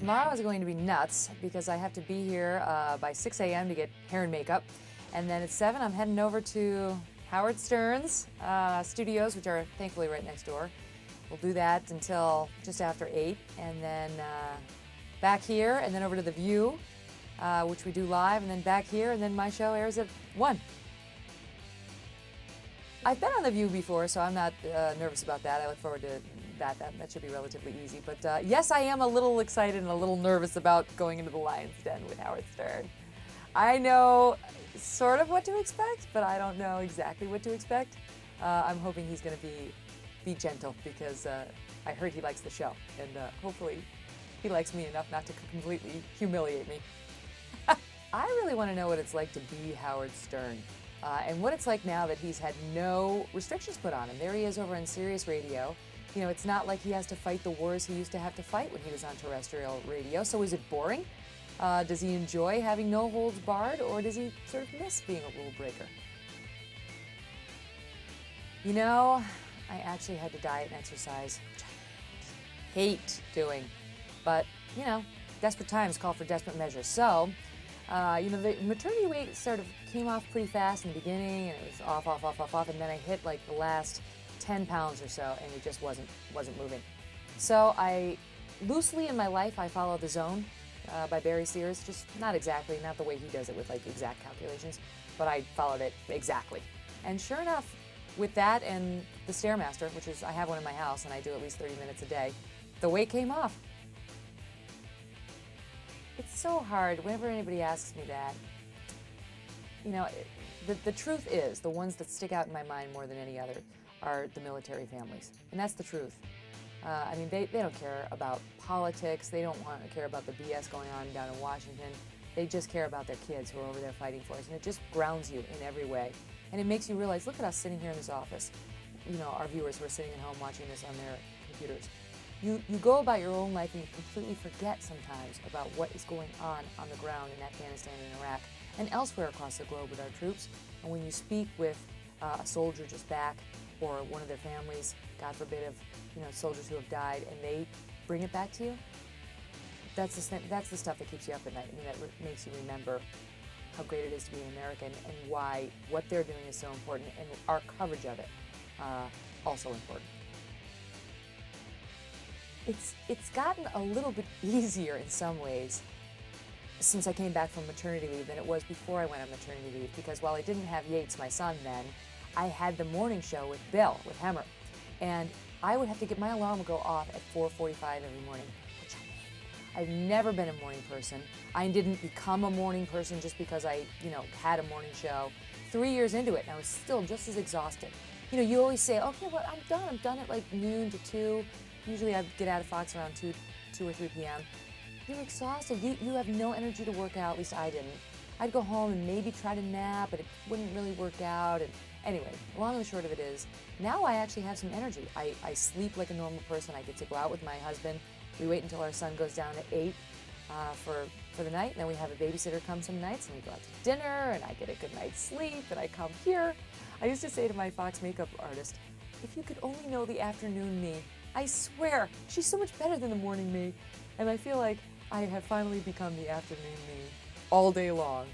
tomorrow is going to be nuts because I have to be here by 6 a.m. to get hair and makeup. And then at 7, I'm heading over to Howard Stern's studios, which are thankfully right next door. We'll do that until just after 8, and then back here, and then over to The View, which we do live, and then back here, and then my show airs at 1. I've been on The View before, so I'm not nervous about that. I look forward to that. That should be relatively easy. But yes, I am a little excited and a little nervous about going into the Lion's Den with Howard Stern. I know sort of what to expect, but I don't know exactly what to expect. I'm hoping he's going to be gentle because I heard he likes the show, and hopefully he likes me enough not to completely humiliate me. I really want to know what it's like to be Howard Stern, and what it's like now that he's had no restrictions put on him. There he is over on Sirius Radio. You know, it's not like he has to fight the wars he used to have to fight when he was on terrestrial radio. So is it boring? Does he enjoy having no holds barred, or does he sort of miss being a rule breaker? You know, I actually had to diet and exercise, which I hate doing. But, you know, desperate times call for desperate measures. So, you know, the maternity weight sort of came off pretty fast in the beginning, and it was off, and then I hit like the last 10 pounds or so, and it just wasn't moving. So I, loosely in my life, I follow The Zone by Barry Sears, just not the way he does it with like exact calculations, but I followed it exactly. And sure enough, with that and the Stairmaster, which is, I have one in my house and I do at least 30 minutes a day, the weight came off. It's so hard whenever anybody asks me that. You know, the truth is, the ones that stick out in my mind more than any other are the military families, and that's the truth. I mean, they don't care about politics. They don't want to care about the BS going on down in Washington. They just care about their kids who are over there fighting for us, and it just grounds you in every way. And it makes you realize, look at us sitting here in this office. You know, our viewers who are sitting at home watching this on their computers. You go about your own life and you completely forget sometimes about what is going on the ground in Afghanistan and Iraq and elsewhere across the globe with our troops. And when you speak with a soldier just back, or one of their families, God forbid, of soldiers who have died, and they bring it back to you, that's the stuff that keeps you up at night. I mean, that makes you remember how great it is to be an American, and why what they're doing is so important, and our coverage of it also important. It's gotten a little bit easier in some ways since I came back from maternity leave than it was before I went on maternity leave, because while I didn't have Yates, my son, then, I had the morning show with Bill, with Hemmer, and I would have to get, my alarm would go off at 4:45 every morning, which I hate. I've never been a morning person. I didn't become a morning person just because I, had a morning show. 3 years into it, and I was still just as exhausted. You know, you always say, okay, well, I'm done at like noon to 2. Usually I'd get out of Fox around 2 or 3 p.m. You're exhausted. You have no energy to work out, at least I didn't. I'd go home and maybe try to nap, but it wouldn't really work out. And anyway, long and the short of it is, now I actually have some energy. I sleep like a normal person. I get to go out with my husband. We wait until our son goes down at 8 for the night, and then we have a babysitter come some nights, and we go out to dinner, and I get a good night's sleep, and I come here. I used to say to my Fox makeup artist, if you could only know the afternoon me, I swear, she's so much better than the morning me. And I feel like I have finally become the afternoon me all day long.